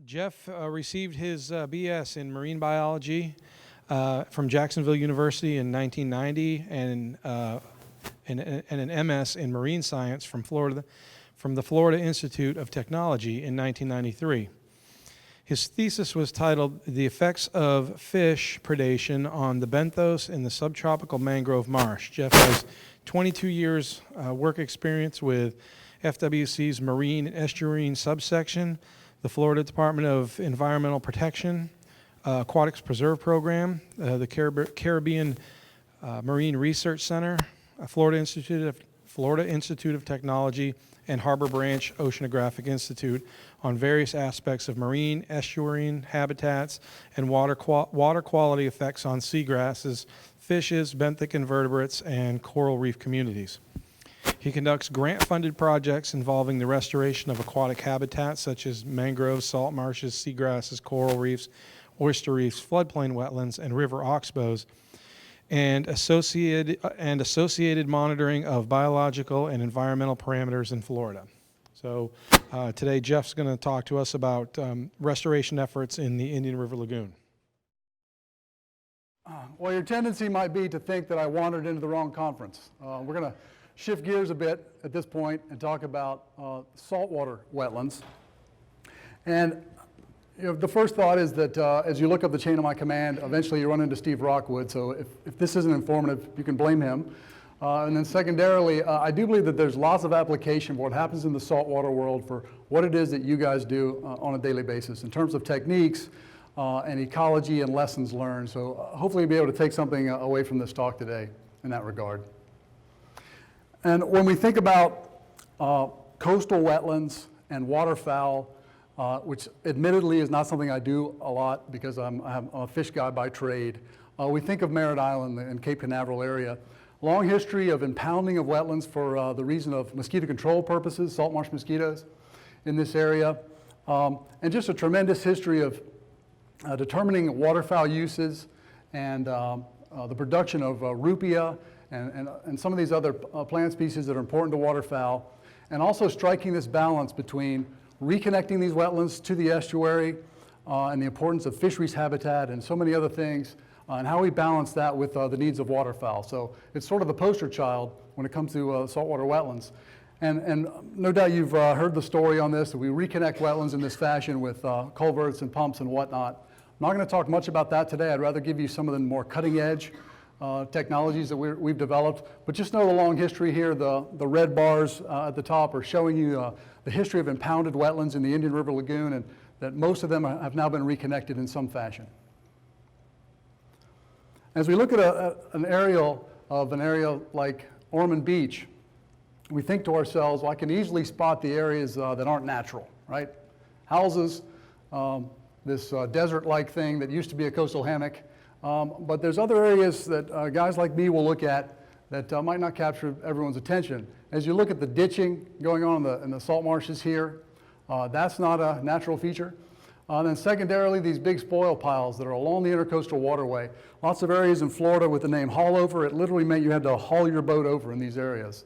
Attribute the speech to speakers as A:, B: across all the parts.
A: Jeff received his BS in marine biology from Jacksonville University in 1990 and an MS in marine science from the Florida Institute of Technology in 1993. His thesis was titled "The Effects of Fish Predation on the Benthos in the Subtropical Mangrove Marsh." Jeff has 22 years work experience with FWC's Marine and Estuarine subsection, the Florida Department of Environmental Protection, Aquatics Preserve Program, the Caribbean Marine Research Center, Florida Institute of Technology, and Harbor Branch Oceanographic Institute on various aspects of marine, estuarine habitats, and water quality effects on seagrasses, fishes, benthic invertebrates, and coral reef communities. He conducts grant-funded projects involving the restoration of aquatic habitats such as mangroves, salt marshes, seagrasses, coral reefs, oyster reefs, floodplain wetlands, and river oxbows, and associated monitoring of biological and environmental parameters in Florida. So today Jeff's going to talk to us about restoration efforts in the Indian River Lagoon.
B: Well, your tendency might be to think that I wandered into the wrong conference. We're going to shift gears a bit at this point and talk about saltwater wetlands. And the first thought is that as you look up the chain of my command, eventually you run into Steve Rockwood. So if this isn't informative, you can blame him. And then secondarily, I do believe that there's lots of application for what happens in the saltwater world for what it is that you guys do on a daily basis in terms of techniques and ecology and lessons learned. So hopefully you'll be able to take something away from this talk today in that regard. And when we think about coastal wetlands and waterfowl, which admittedly is not something I do a lot because I'm a fish guy by trade, we think of Merritt Island and Cape Canaveral area. Long history of impounding of wetlands for the reason of mosquito control purposes, salt marsh mosquitoes in this area, and just a tremendous history of determining waterfowl uses and the production of rupia and some of these other plant species that are important to waterfowl, and also striking this balance between reconnecting these wetlands to the estuary and the importance of fisheries habitat and so many other things, and how we balance that with the needs of waterfowl. So it's sort of the poster child when it comes to saltwater wetlands. And no doubt you've heard the story on this, that we reconnect wetlands in this fashion with culverts and pumps and whatnot. I'm not going to talk much about that today. I'd rather give you some of the more cutting edge technologies that we've developed. But just know the long history here. The red bars at the top are showing you the history of impounded wetlands in the Indian River Lagoon, and that most of them have now been reconnected in some fashion. As we look at an area like Ormond Beach, we think to ourselves, well, I can easily spot the areas that aren't natural, right? Houses, this desert-like thing that used to be a coastal hammock. But there's other areas that guys like me will look at that might not capture everyone's attention. As you look at the ditching going on in the salt marshes here, that's not a natural feature. Then secondarily, these big spoil piles that are along the intercoastal waterway. Lots of areas in Florida with the name haul over. It literally meant you had to haul your boat over in these areas.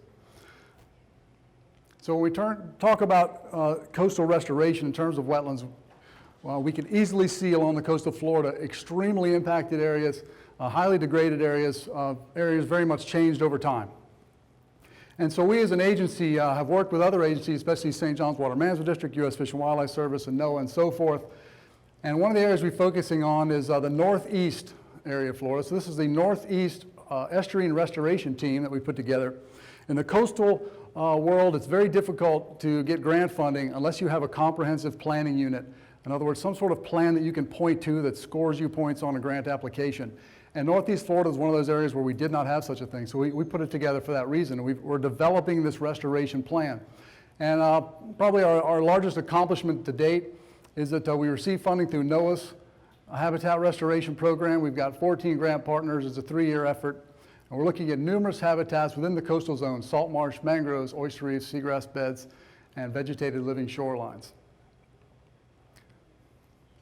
B: So when we talk about coastal restoration in terms of wetlands, well, we can easily see along the coast of Florida extremely impacted areas, highly degraded areas, areas very much changed over time. And so we as an agency have worked with other agencies, especially St. John's Water Management District, U.S. Fish and Wildlife Service, and NOAA, and so forth. And one of the areas we're focusing on is the northeast area of Florida. So this is the northeast estuarine restoration team that we put together. In the coastal world, it's very difficult to get grant funding unless you have a comprehensive planning unit. In other words, some sort of plan that you can point to that scores you points on a grant application. And Northeast Florida is one of those areas where we did not have such a thing. So we put it together for that reason. We're developing this restoration plan. And probably our largest accomplishment to date is that we received funding through NOAA's Habitat Restoration Program. We've got 14 grant partners. It's a 3-year effort. And we're looking at numerous habitats within the coastal zone: salt marsh, mangroves, oyster reefs, seagrass beds, and vegetated living shorelines.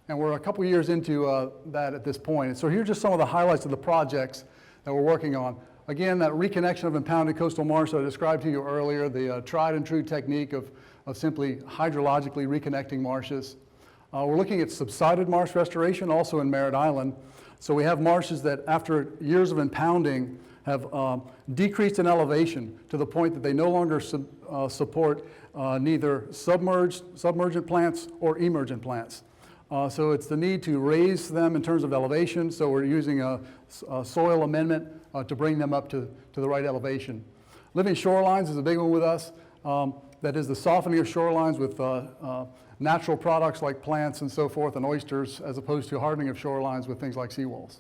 B: And we're a couple years into that at this point. And so here are just some of the highlights of the projects that we're working on. Again, that reconnection of impounded coastal marsh that I described to you earlier, the tried and true technique of simply hydrologically reconnecting marshes. We're looking at subsided marsh restoration, also in Merritt Island. So we have marshes that, after years of impounding, have decreased in elevation to the point that they no longer support neither submergent plants or emergent plants. So it's the need to raise them in terms of elevation. So we're using a soil amendment to bring them up to the right elevation. Living shorelines is a big one with us. That is the softening of shorelines with natural products like plants and so forth and oysters, as opposed to hardening of shorelines with things like seawalls.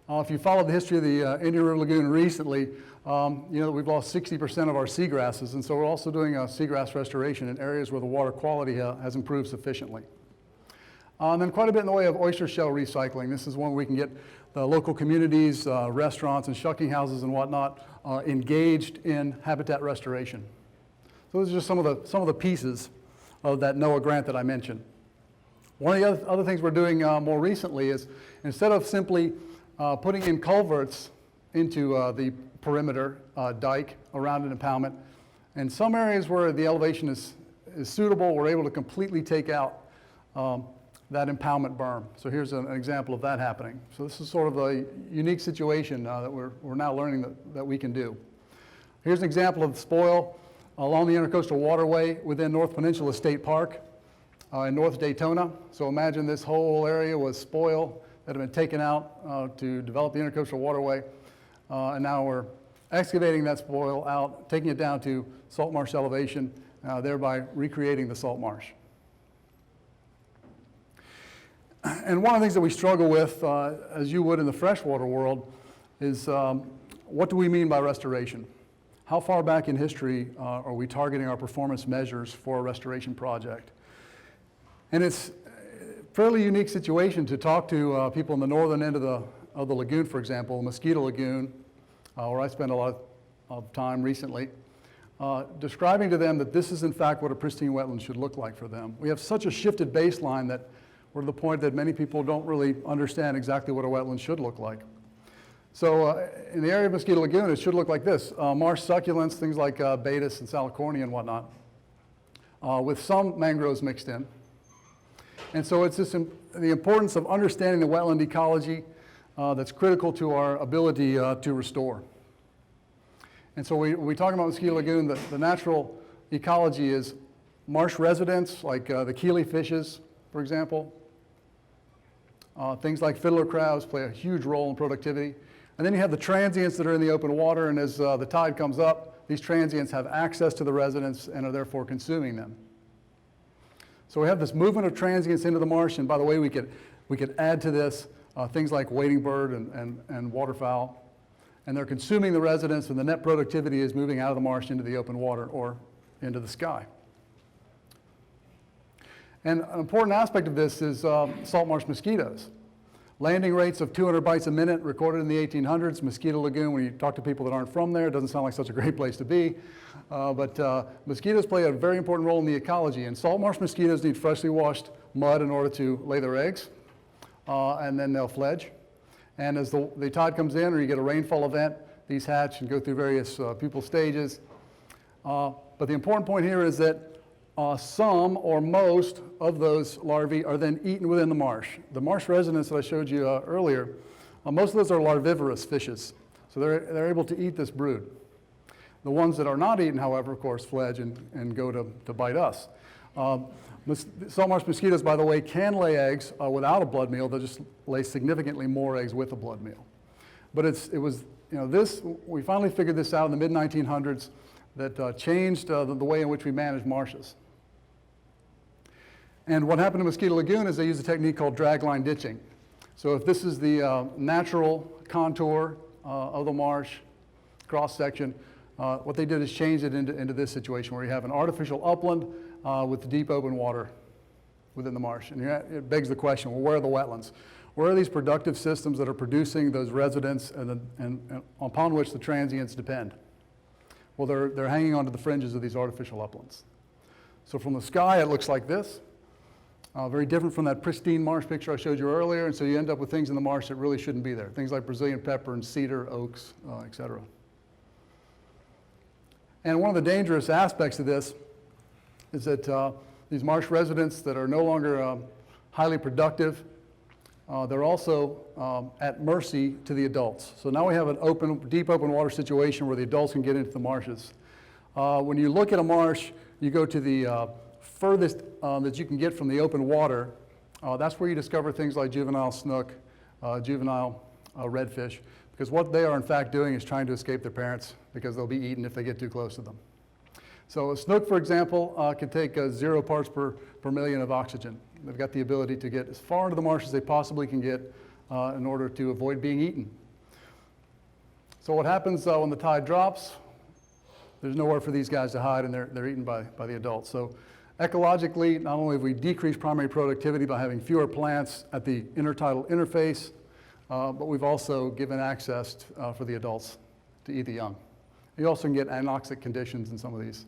B: If you followed the history of the Indian River Lagoon recently, you know that we've lost 60% of our seagrasses, and so we're also doing seagrass restoration in areas where the water quality has improved sufficiently. And then quite a bit in the way of oyster shell recycling. This is one we can get the local communities, restaurants and shucking houses and whatnot engaged in habitat restoration. So those are just some of the pieces of that NOAA grant that I mentioned. One of the other things we're doing more recently is, instead of simply putting in culverts into the perimeter dike around an impoundment, in some areas where the elevation is suitable, we're able to completely take out that impoundment berm. So here's an example of that happening. So this is sort of a unique situation that we're now learning that we can do. Here's an example of the spoil along the Intercoastal Waterway within North Peninsula State Park in North Daytona. So imagine this whole area was spoil that had been taken out to develop the Intercoastal Waterway, and now we're excavating that spoil out, taking it down to salt marsh elevation, thereby recreating the salt marsh. And one of the things that we struggle with, as you would in the freshwater world, is what do we mean by restoration? How far back in history are we targeting our performance measures for a restoration project? And it's a fairly unique situation to talk to people in the northern end of the lagoon, for example, Mosquito Lagoon, where I spent a lot of time recently, describing to them that this is in fact what a pristine wetland should look like for them. We have such a shifted baseline that we're to the point that many people don't really understand exactly what a wetland should look like. So in the area of Mosquito Lagoon, it should look like this. Marsh succulents, things like Baetis and Salicornia and whatnot, with some mangroves mixed in. And so it's just the importance of understanding the wetland ecology that's critical to our ability to restore. And so when we talk about Mosquito Lagoon, the natural ecology is marsh residents, like the Keeley fishes, for example. Things like fiddler crabs play a huge role in productivity. And then you have the transients that are in the open water, and as the tide comes up, these transients have access to the residents and are therefore consuming them. So we have this movement of transients into the marsh, and by the way, we could add to this things like wading bird and waterfowl, and they're consuming the residents, and the net productivity is moving out of the marsh into the open water or into the sky. And an important aspect of this is salt marsh mosquitoes. Landing rates of 200 bites a minute recorded in the 1800s. Mosquito Lagoon, when you talk to people that aren't from there, it doesn't sound like such a great place to be. But mosquitoes play a very important role in the ecology. And salt marsh mosquitoes need freshly washed mud in order to lay their eggs. And then they'll fledge. And as the tide comes in or you get a rainfall event, these hatch and go through various pupal stages. But the important point here is that some or most of those larvae are then eaten within the marsh. The marsh residents that I showed you earlier, most of those are larvivorous fishes. So they're able to eat this brood. The ones that are not eaten, however, of course, fledge and go to bite us. Salt marsh mosquitoes, by the way, can lay eggs without a blood meal. They'll just lay significantly more eggs with a blood meal. But we finally figured this out in the mid-1900s that changed the way in which we manage marshes. And what happened in Mosquito Lagoon is they used a technique called dragline ditching. So if this is the natural contour of the marsh, cross-section, what they did is change it into this situation where you have an artificial upland with deep open water within the marsh. And it begs the question, well, where are the wetlands? Where are these productive systems that are producing those residents and upon which the transients depend? Well, they're hanging onto the fringes of these artificial uplands. So from the sky, it looks like this. Very different from that pristine marsh picture I showed you earlier, and so you end up with things in the marsh that really shouldn't be there. Things like Brazilian pepper and cedar, oaks, et cetera. And one of the dangerous aspects of this is that these marsh residents that are no longer highly productive. They're also at mercy to the adults. So now we have an deep open water situation where the adults can get into the marshes. When you look at a marsh, you go to the furthest that you can get from the open water. That's where you discover things like juvenile snook, juvenile redfish, because what they are in fact doing is trying to escape their parents because they'll be eaten if they get too close to them. So a snook, for example, can take 0 parts per million of oxygen. They've got the ability to get as far into the marsh as they possibly can get in order to avoid being eaten. So what happens when the tide drops? There's nowhere for these guys to hide, and they're eaten by the adults. So ecologically, not only have we decreased primary productivity by having fewer plants at the intertidal interface, but we've also given access for the adults to eat the young. You also can get anoxic conditions in some of these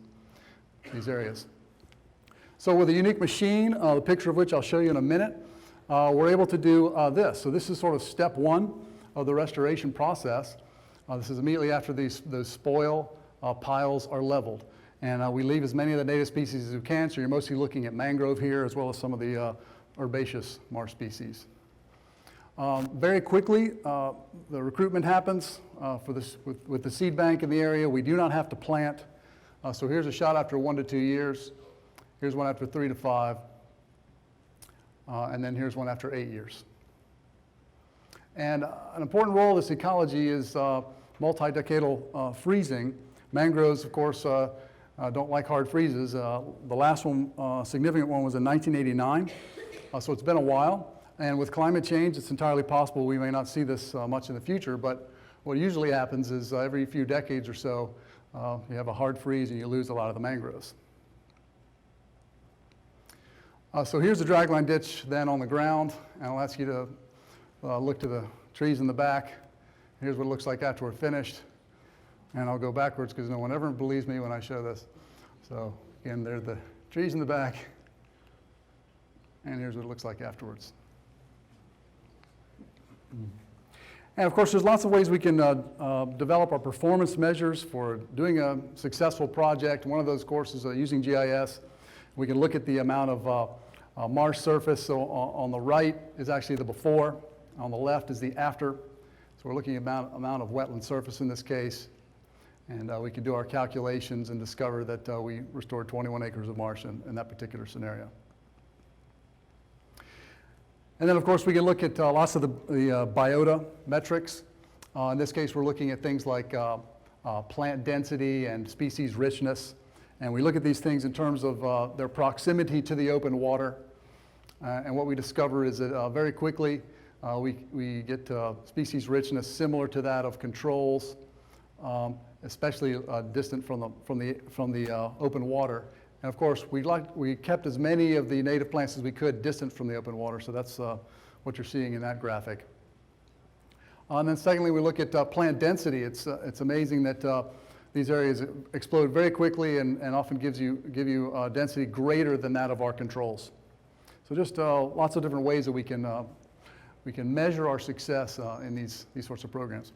B: areas. So with a unique machine, the picture of which I'll show you in a minute, we're able to do this. So this is sort of step one of the restoration process. This is immediately after those spoil piles are leveled. And we leave as many of the native species as we can, so you're mostly looking at mangrove here as well as some of the herbaceous marsh species. Very quickly, the recruitment happens for this, with the seed bank in the area. We do not have to plant. So here's a shot after 1 to 2 years. Here's one after 3 to 5. And then here's one after 8 years. And an important role of this ecology is multi-decadal freezing. Mangroves, of course, don't like hard freezes. The last one, significant one, was in 1989. So it's been a while. And with climate change, it's entirely possible we may not see this much in the future, but what usually happens is every few decades or so, you have a hard freeze and you lose a lot of the mangroves. So here's the dragline ditch then on the ground, and I'll ask you to look to the trees in the back. Here's what it looks like after we're finished. And I'll go backwards because no one ever believes me when I show this. So again, there's the trees in the back, and here's what it looks like afterwards. And of course, there's lots of ways we can develop our performance measures for doing a successful project. One of those courses using GIS. We can look at the amount of marsh surface. So on the right is actually the before. On the left is the after. So we're looking at the amount of wetland surface in this case. And we can do our calculations and discover that we restored 21 acres of marsh in that particular scenario. And then, of course, we can look at lots of the biota metrics. In this case, we're looking at things like plant density and species richness. And we look at these things in terms of their proximity to the open water. And what we discover is that very quickly we get species richness similar to that of controls, especially distant from the open water. And of course, we kept as many of the native plants as we could distant from the open water, so that's what you're seeing in that graphic. And then secondly, we look at plant density. It's amazing that these areas explode very quickly and often give you density greater than that of our controls. So just lots of different ways that we can measure our success in these sorts of programs.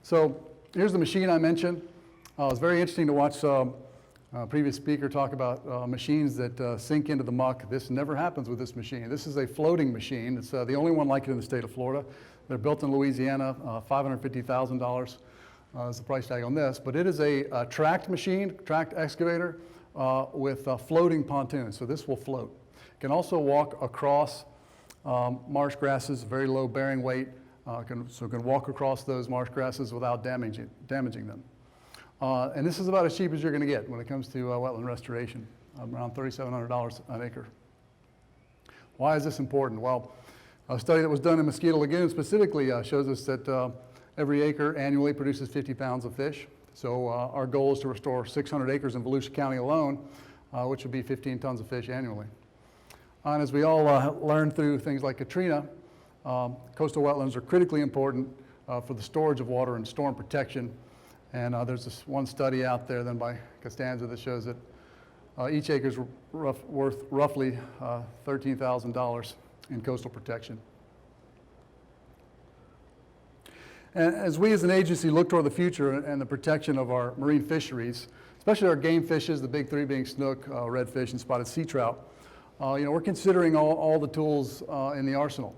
B: So here's the machine I mentioned. It's very interesting to watch previous speaker talk about machines that sink into the muck. This never happens with this machine. This is a floating machine. It's the only one like it in the state of Florida. They're built in Louisiana. $550,000 is the price tag on this. But it is a tracked machine, tracked excavator with floating pontoons. So this will float. It can also walk across marsh grasses, very low bearing weight. So it can walk across those marsh grasses without damaging them. And this is about as cheap as you're going to get when it comes to wetland restoration, around $3,700 an acre. Why is this important? Well, a study that was done in Mosquito Lagoon specifically shows us that every acre annually produces 50 pounds of fish. So our goal is to restore 600 acres in Volusia County alone, which would be 15 tons of fish annually. And as we all learned through things like Katrina, coastal wetlands are critically important for the storage of water and storm protection. And there's this one study out there then by Costanza that shows that each acre is worth roughly $13,000 in coastal protection. And as we as an agency look toward the future and the protection of our marine fisheries, especially our game fishes, the big three being snook, redfish, and spotted sea trout, we're considering all the tools in the arsenal.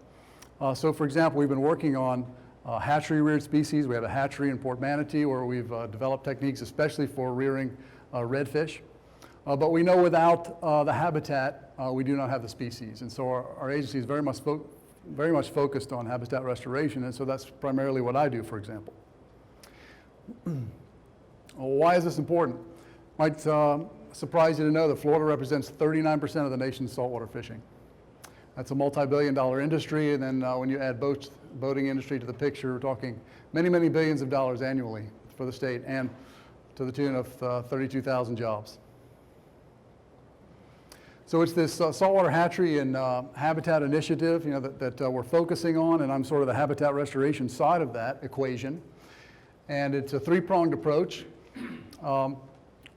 B: So for example, we've been working on hatchery-reared species. We have a hatchery in Port Manatee where we've developed techniques especially for rearing redfish. But we know without the habitat, we do not have the species. And so our agency is very much focused on habitat restoration, and so that's primarily what I do, for example. Why is this important? Might surprise you to know that Florida represents 39% of the nation's saltwater fishing. That's a multi-billion-dollar industry, and then when you add boating industry to the picture, we're talking many, many billions of dollars annually for the state, and to the tune of 32,000 jobs. So it's this saltwater hatchery and habitat initiative, that we're focusing on, and I'm sort of the habitat restoration side of that equation. And it's a three-pronged approach.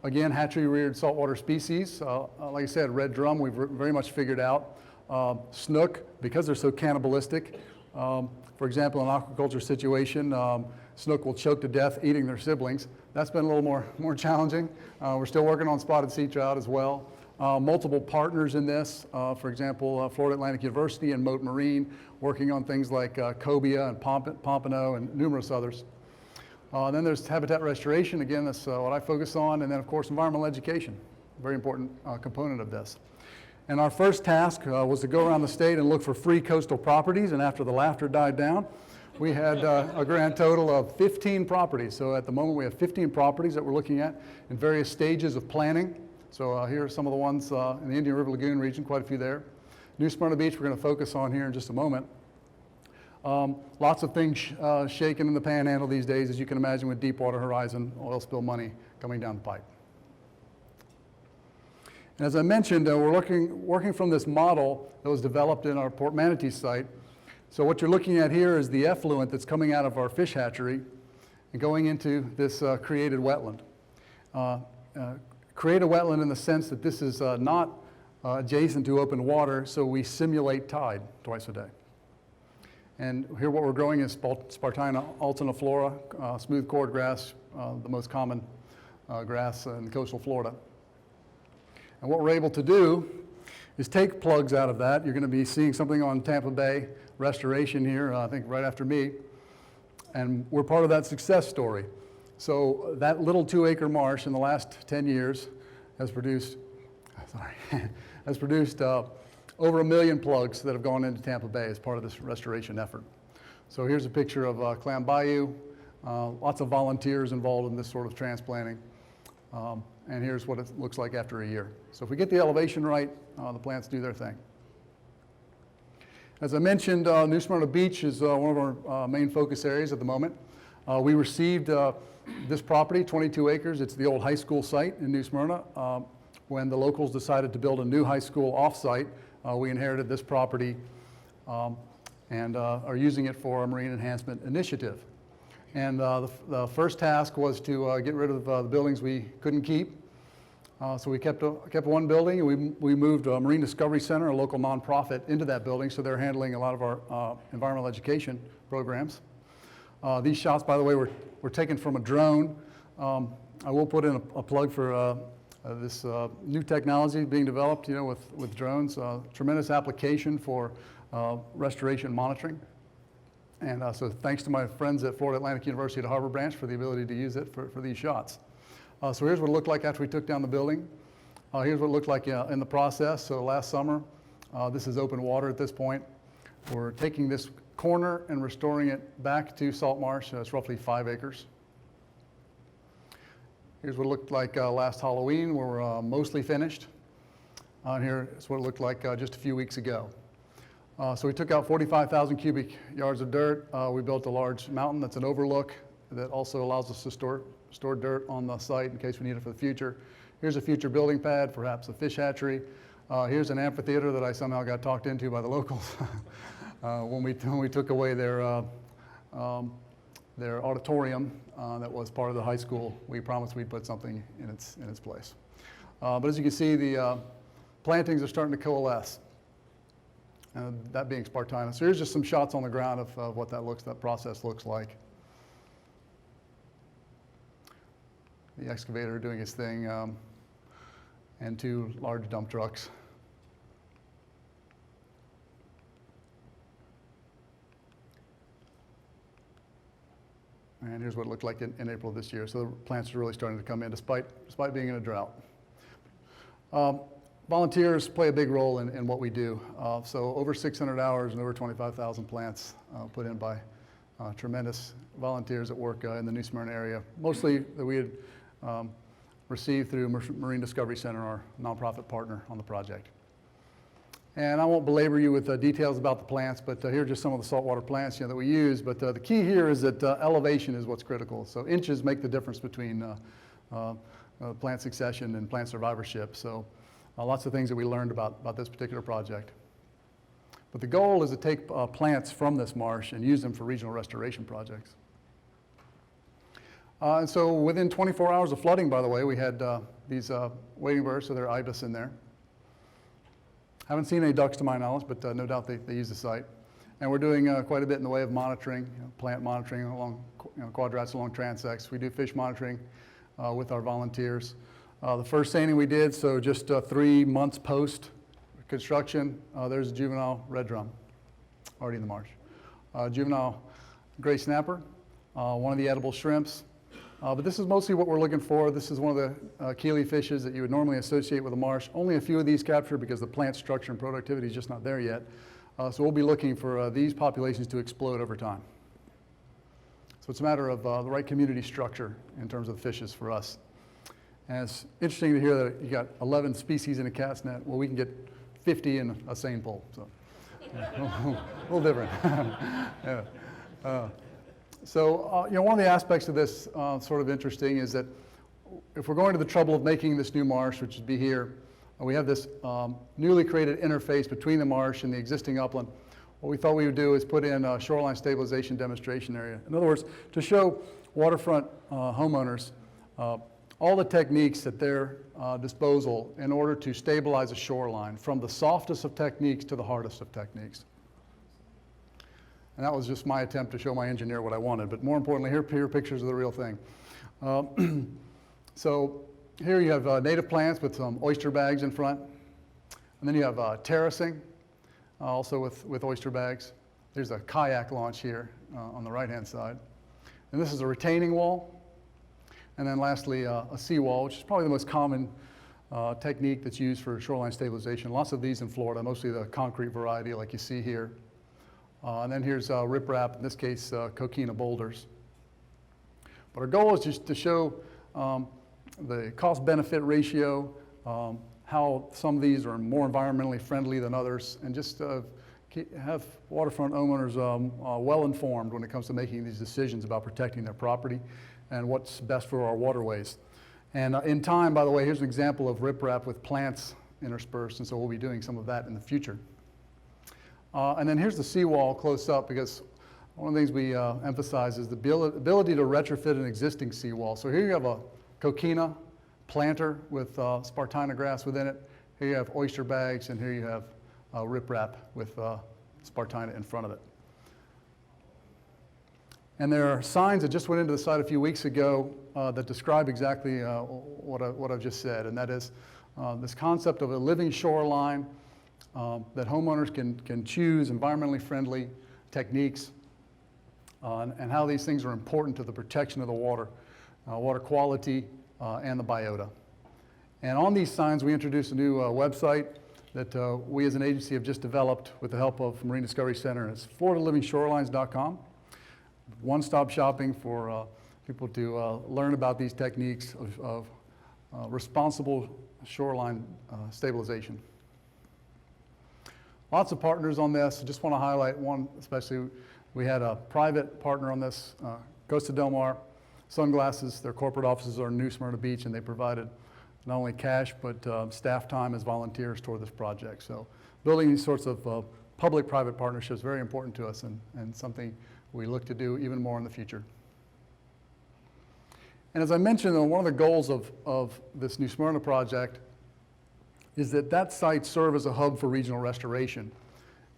B: Again, hatchery-reared saltwater species. Like I said, red drum, we've very much figured out. Snook, because they're so cannibalistic. For example, in an aquaculture situation, snook will choke to death eating their siblings. That's been a little more challenging. We're still working on spotted sea trout as well. Multiple partners in this, for example, Florida Atlantic University and Mote Marine, working on things like cobia and pompano and numerous others. Then there's habitat restoration. Again, that's what I focus on. And then, of course, environmental education, very important component of this. And our first task was to go around the state and look for free coastal properties. And after the laughter died down, we had a grand total of 15 properties. So at the moment, we have 15 properties that we're looking at in various stages of planning. So here are some of the ones in the Indian River Lagoon region, quite a few there. New Smyrna Beach we're going to focus on here in just a moment. Lots of things shaking in the panhandle these days, as you can imagine, with Deepwater Horizon oil spill money coming down the pipe. And as I mentioned, we're working from this model that was developed in our Port Manatee site. So what you're looking at here is the effluent that's coming out of our fish hatchery and going into this created wetland. Create a wetland in the sense that this is not adjacent to open water, so we simulate tide twice a day. And here what we're growing is Spartina alterniflora, smooth cordgrass, the most common grass in coastal Florida. And what we're able to do is take plugs out of that. You're going to be seeing something on Tampa Bay restoration here, I think right after me. And we're part of that success story. So that little 2-acre marsh in the last 10 years has produced, over 1 million plugs that have gone into Tampa Bay as part of this restoration effort. So here's a picture of Clam Bayou. Lots of volunteers involved in this sort of transplanting. And here's what it looks like after a year. So if we get the elevation right, the plants do their thing. As I mentioned, New Smyrna Beach is one of our main focus areas at the moment. We received this property, 22 acres. It's the old high school site in New Smyrna. When the locals decided to build a new high school off-site, we inherited this property and are using it for a marine enhancement initiative. And the first task was to get rid of the buildings we couldn't keep. So we kept one building, and we moved a Marine Discovery Center, a local nonprofit, into that building, so they're handling a lot of our environmental education programs. These shots, by the way, were taken from a drone. I will put in a plug for this new technology being developed, with drones. Tremendous application for restoration monitoring. And so thanks to my friends at Florida Atlantic University at Harbor Branch for the ability to use it for these shots. So here's what it looked like after we took down the building. Here's what it looked like in the process. So last summer, this is open water at this point. We're taking this corner and restoring it back to salt marsh. It's roughly 5 acres. Here's what it looked like last Halloween. We're mostly finished. Here's what it looked like just a few weeks ago. So we took out 45,000 cubic yards of dirt. We built a large mountain that's an overlook that also allows us to store dirt on the site in case we need it for the future. Here's a future building pad, perhaps a fish hatchery. Here's an amphitheater that I somehow got talked into by the locals when we took away their auditorium that was part of the high school. We promised we'd put something in its place. But as you can see, the plantings are starting to coalesce. That being Spartina. So here's just some shots on the ground of what that process looks like. The excavator doing its thing, and 2 large dump trucks. And here's what it looked like in April of this year. So the plants are really starting to come in despite being in a drought. Volunteers play a big role in what we do. So over 600 hours and over 25,000 plants put in by tremendous volunteers that work in the New Smyrna area, mostly that we had received through Marine Discovery Center, our nonprofit partner on the project. And I won't belabor you with details about the plants, but here are just some of the saltwater plants that we use. But the key here is that elevation is what's critical. So inches make the difference between plant succession and plant survivorship. So lots of things that we learned about this particular project. But the goal is to take plants from this marsh and use them for regional restoration projects. And so within 24 hours of flooding, by the way, we had these wading birds, so there are ibis in there. Haven't seen any ducks to my knowledge, but no doubt they use the site. And we're doing quite a bit in the way of monitoring, plant monitoring along quadrats along transects. We do fish monitoring with our volunteers. The first seining we did, so just 3 months post construction, there's a juvenile red drum already in the marsh. Juvenile gray snapper, one of the edible shrimps. But this is mostly what we're looking for. This is one of the Keeley fishes that you would normally associate with a marsh. Only a few of these captured because the plant structure and productivity is just not there yet. So we'll be looking for these populations to explode over time. So it's a matter of the right community structure in terms of fishes for us. And it's interesting to hear that you got 11 species in a cast net. Well, we can get 50 in a seine pool. So a little different. Yeah. So, one of the aspects of this sort of interesting is that if we're going to the trouble of making this new marsh, which would be here, we have this newly created interface between the marsh and the existing upland. What we thought we would do is put in a shoreline stabilization demonstration area. In other words, to show waterfront homeowners all the techniques at their disposal in order to stabilize a shoreline, from the softest of techniques to the hardest of techniques. And that was just my attempt to show my engineer what I wanted. But more importantly, here are pictures of the real thing. So here you have native plants with some oyster bags in front. And then you have terracing, also with oyster bags. There's a kayak launch here on the right-hand side. And this is a retaining wall. And then lastly, a seawall, which is probably the most common technique that's used for shoreline stabilization. Lots of these in Florida, mostly the concrete variety like you see here. And then here's riprap, in this case, coquina boulders. But our goal is just to show the cost-benefit ratio, how some of these are more environmentally friendly than others, and just have waterfront homeowners well-informed when it comes to making these decisions about protecting their property and what's best for our waterways. And in time, by the way, here's an example of riprap with plants interspersed, and so we'll be doing some of that in the future. And then here's the seawall close up, because one of the things we emphasize is the ability to retrofit an existing seawall. So here you have a coquina planter with spartina grass within it. Here you have oyster bags, and here you have riprap with spartina in front of it. And there are signs that just went into the site a few weeks ago that describe exactly what I've just said, and that is this concept of a living shoreline, that homeowners can choose environmentally friendly techniques, and how these things are important to the protection of the water, water quality, and the biota. And on these signs, we introduced a new website that we as an agency have just developed with the help of Marine Discovery Center. It's FloridaLivingShorelines.com. One-stop shopping for people to learn about these techniques of responsible shoreline stabilization. Lots of partners on this. I just want to highlight one, especially. We had a private partner on this, Costa Del Mar Sunglasses. Their corporate offices are in New Smyrna Beach, and they provided not only cash, but staff time as volunteers toward this project. So building these sorts of public-private partnerships is very important to us, and something we look to do even more in the future. And as I mentioned, one of the goals of this New Smyrna project is that site serve as a hub for regional restoration.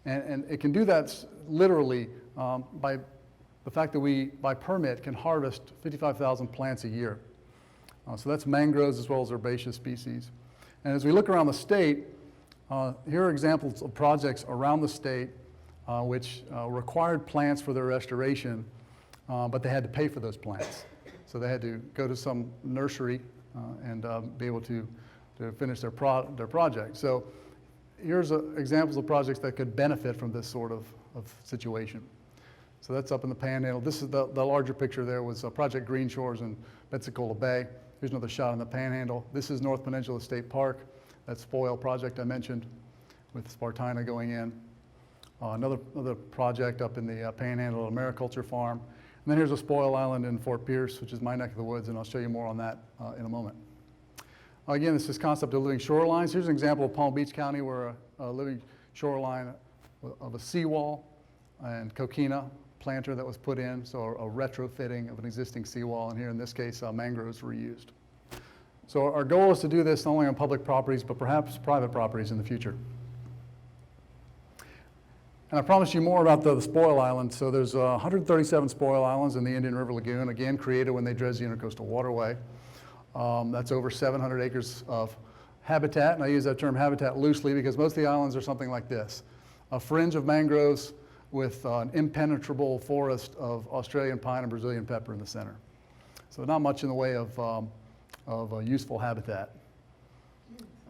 B: And it can do that literally by the fact that we, by permit, can harvest 55,000 plants a year. So that's mangroves as well as herbaceous species. And as we look around the state, here are examples of projects around the state which required plants for their restoration but they had to pay for those plants. So they had to go to some nursery and be able to finish their project. So here's examples of projects that could benefit from this sort of situation. So that's up in the Panhandle. This is the larger picture there was Project Green Shores in Pensacola Bay. Here's another shot in the Panhandle. This is North Peninsula State Park. That's Spoil project I mentioned with Spartina going in. Another project up in the Panhandle, Mariculture Farm. And then here's a spoil island in Fort Pierce, which is my neck of the woods, and I'll show you more on that in a moment. Again, this is concept of living shorelines. Here's an example of Palm Beach County where a living shoreline of a seawall and coquina planter that was put in, so a retrofitting of an existing seawall, and here in this case, mangroves were used. So our goal is to do this not only on public properties, but perhaps private properties in the future. And I promised you more about the spoil islands. So there's 137 spoil islands in the Indian River Lagoon, again created when they dredged the Intercoastal Waterway. That's over 700 acres of habitat, and I use that term habitat loosely because most of the islands are something like this. A fringe of mangroves with an impenetrable forest of Australian pine and Brazilian pepper in the center. So not much in the way of useful habitat.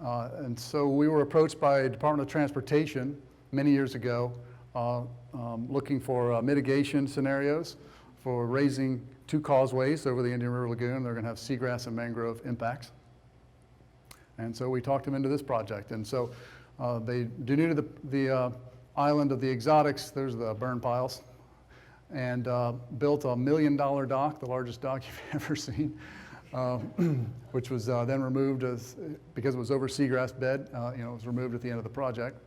B: And so we were approached by Department of Transportation many years ago looking for mitigation scenarios for raising 2 causeways over the Indian River Lagoon. They're going to have seagrass and mangrove impacts. And so we talked them into this project. And so they denuded the island of the exotics, there's the burn piles, and built a $1 million dock, the largest dock you've ever seen, which was then removed because it was over seagrass bed. It was removed at the end of the project.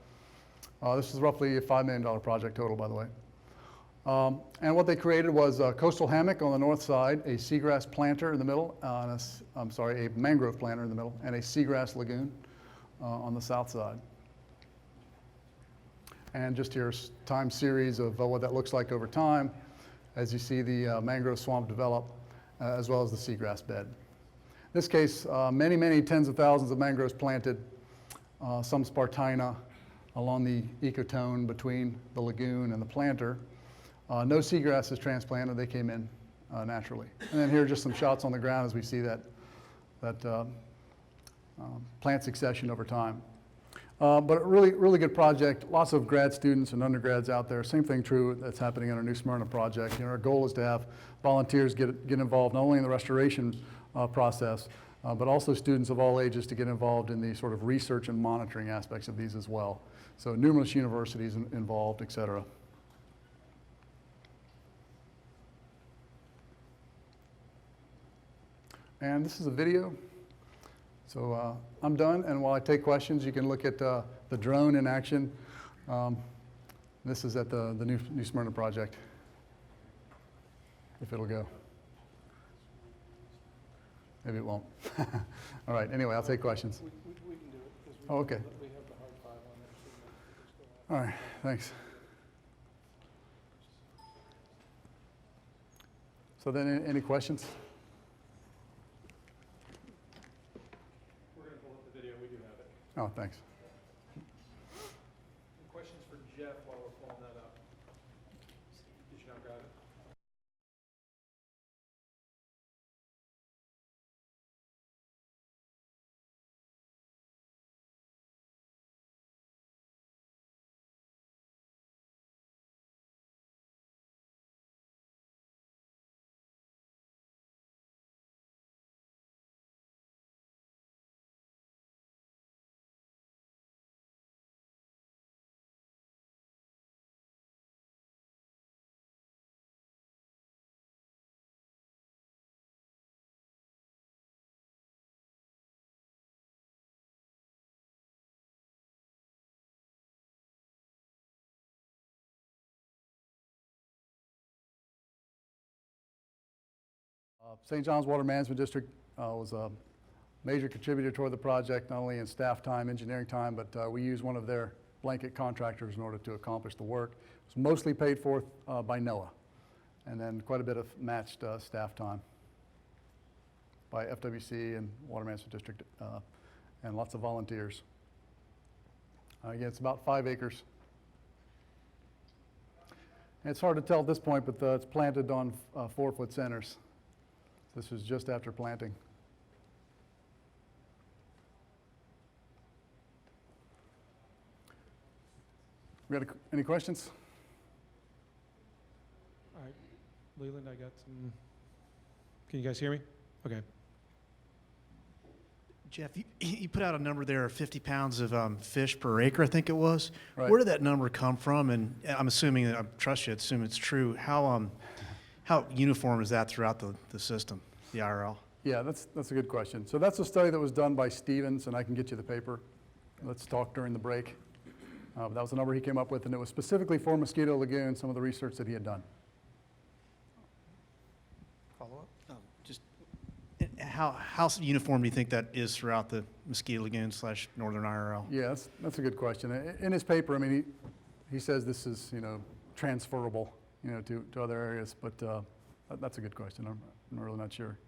B: This is roughly a $5 million project total, by the way. And what they created was a coastal hammock on the north side, a seagrass planter in the middle, a mangrove planter in the middle, and a seagrass lagoon on the south side. And just here's time series of what that looks like over time as you see the mangrove swamp develop, as well as the seagrass bed. In this case, many tens of thousands of mangroves planted, some Spartina along the ecotone between the lagoon and the planter. No seagrass is transplanted, they came in naturally. And then here are just some shots on the ground as we see that plant succession over time. But a really good project, lots of grad students and undergrads out there. Same thing true that's happening in our New Smyrna project. Our goal is to have volunteers get involved not only in the restoration process, but also students of all ages to get involved in the sort of research and monitoring aspects of these as well. So numerous universities involved, et cetera. And this is a video. So I'm done, and while I take questions, you can look at the drone in action. This is at the New Smyrna project, if it'll go. Maybe it won't. All right, anyway, I'll take questions.
A: We can do it, because
B: Oh, okay.
A: we have the hard file on there. So
B: All right, thanks. So then, any questions?
A: we're going to pull up the video. We do have it.
B: Oh, thanks.
A: Any questions for Jeff while we're pulling that up? Did you not grab it?
B: St. John's Water Management District was a major contributor toward the project, not only in staff time, engineering time, but we used one of their blanket contractors in order to accomplish the work. It was mostly paid for by NOAA, and then quite a bit of matched staff time by FWC and Water Management District, and lots of volunteers. Again, it's about 5 acres. It's hard to tell at this point, but it's planted on 4-foot centers. This was just after planting. We got any questions?
A: All right, Leland, I got some. Can you guys hear me? Okay.
C: Jeff, you put out a number there of 50 pounds of fish per acre, I think it was.
B: Right.
C: Where did that number come from? And I'm assuming, I trust you, assume it's true. How uniform is that throughout the system, the IRL?
B: Yeah, that's a good question. So that's a study that was done by Stevens, and I can get you the paper. Let's talk during the break. But that was the number he came up with, and it was specifically for Mosquito Lagoon, some of the research that he had done.
C: Follow up? Just how uniform do you think that is throughout the Mosquito Lagoon / Northern IRL?
B: Yeah, that's a good question. In his paper, I mean, he says this is, transferable, to other areas, but that's a good question. I'm really not sure.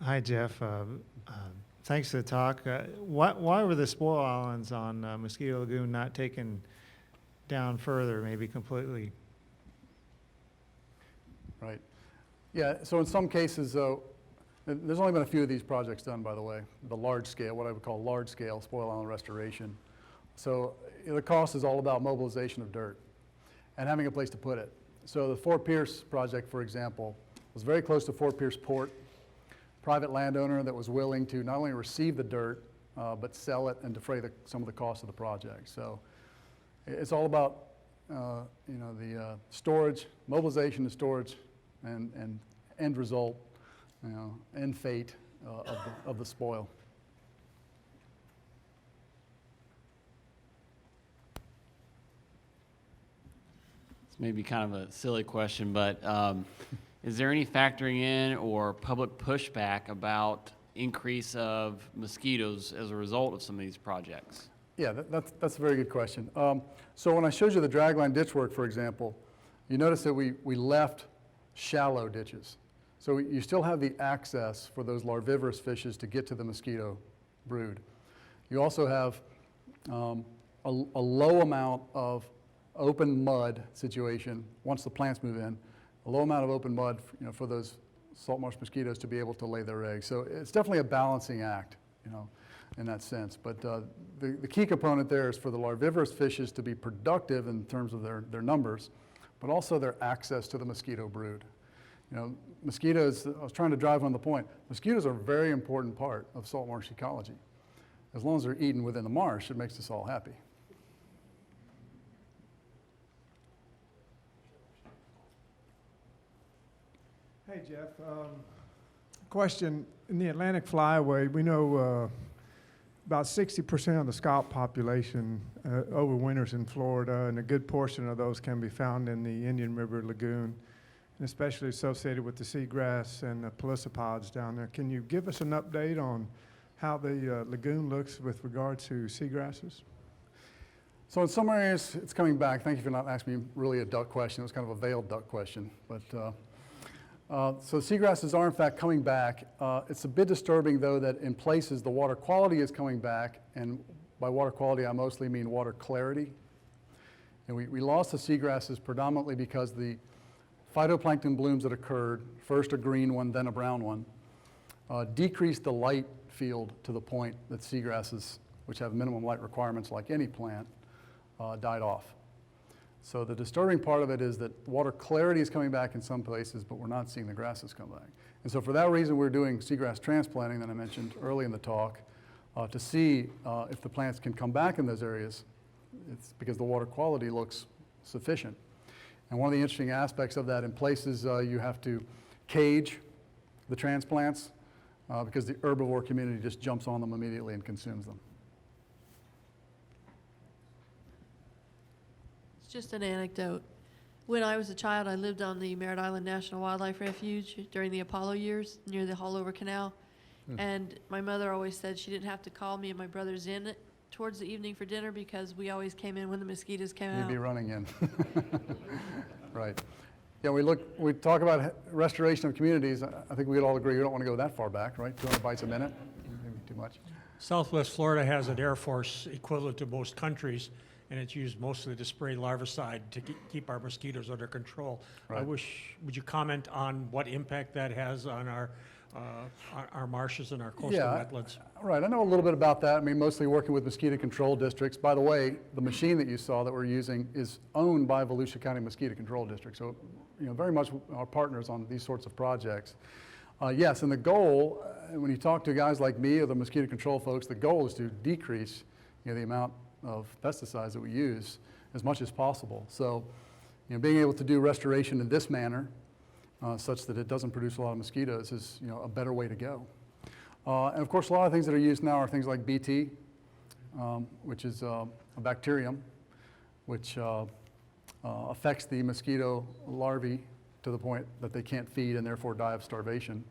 D: Hi, Jeff. Thanks for the talk. Why were the spoil islands on Mosquito Lagoon not taken down further, maybe completely?
B: Right. Yeah, so in some cases, though, there's only been a few of these projects done, by the way, the large scale, what I would call large scale spoil island restoration. So the cost is all about mobilization of dirt and having a place to put it. So the Fort Pierce project, for example, was very close to Fort Pierce Port. Private landowner that was willing to not only receive the dirt, but sell it and defray some of the cost of the project. So it's all about, the storage, mobilization and storage, and end result, end fate of the spoil.
E: It's maybe kind of a silly question, but is there any factoring in or public pushback about increase of mosquitoes as a result of some of these projects?
B: Yeah, that's a very good question. So when I showed you the dragline ditch work, for example, you notice that we left shallow ditches. So you still have the access for those larvivorous fishes to get to the mosquito brood. You also have a low amount of open mud situation once the plants move in, a low amount of open mud for those salt marsh mosquitoes to be able to lay their eggs. So it's definitely a balancing act, in that sense. But the key component there is for the larvivorous fishes to be productive in terms of their numbers, but also their access to the mosquito brood. Mosquitoes, I was trying to drive on the point, mosquitoes are a very important part of salt marsh ecology. As long as they're eaten within the marsh, it makes us all happy.
F: Hey, Jeff. Question, in the Atlantic Flyway, we know about 60% of the scaup population overwinters in Florida, and a good portion of those can be found in the Indian River Lagoon, and especially associated with the seagrass and the pelecypods down there. Can you give us an update on how the lagoon looks with regard to seagrasses?
B: So in some areas, it's coming back. Thank you for not asking me really a duck question. It was kind of a veiled duck question. But so seagrasses are in fact coming back. It's a bit disturbing though that in places the water quality is coming back, and by water quality I mostly mean water clarity. And we lost the seagrasses predominantly because the phytoplankton blooms that occurred, first a green one, then a brown one, decreased the light field to the point that seagrasses, which have minimum light requirements like any plant, died off. So the disturbing part of it is that water clarity is coming back in some places, but we're not seeing the grasses come back. And so for that reason, we're doing seagrass transplanting that I mentioned early in the talk to see if the plants can come back in those areas. It's because the water quality looks sufficient. And one of the interesting aspects of that, in places you have to cage the transplants because the herbivore community just jumps on them immediately and consumes them.
G: Just an anecdote. When I was a child, I lived on the Merritt Island National Wildlife Refuge during the Apollo years near the Haulover Canal. And my mother always said she didn't have to call me and my brothers in towards the evening for dinner because we always came in when the mosquitoes came
B: You'd
G: out.
B: be running in. Right. Yeah, we talk about restoration of communities. I think we'd all agree we don't want to go that far back, right? 200 bites a minute, maybe much.
H: Southwest Florida has an Air Force equivalent to most countries, and it's used mostly to spray larvicide to keep our mosquitoes under control.
B: Right.
H: Would you comment on what impact that has on our marshes and our coastal
B: Yeah,
H: wetlands?
B: Right, I know a little bit about that. I mean, mostly working with mosquito control districts. By the way, the machine that you saw that we're using is owned by Volusia County Mosquito Control District. So, very much our partners on these sorts of projects. Yes, and the goal, when you talk to guys like me or the mosquito control folks, the goal is to decrease, the amount of pesticides that we use as much as possible. So, being able to do restoration in this manner, such that it doesn't produce a lot of mosquitoes is, a better way to go. And of course, a lot of things that are used now are things like BT, which is a bacterium, which affects the mosquito larvae to the point that they can't feed and therefore die of starvation.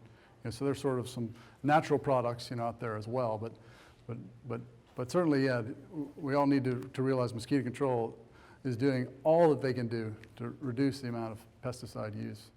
B: So there's sort of some natural products, out there as well. But certainly, yeah, we all need to realize mosquito control is doing all that they can do to reduce the amount of pesticide use.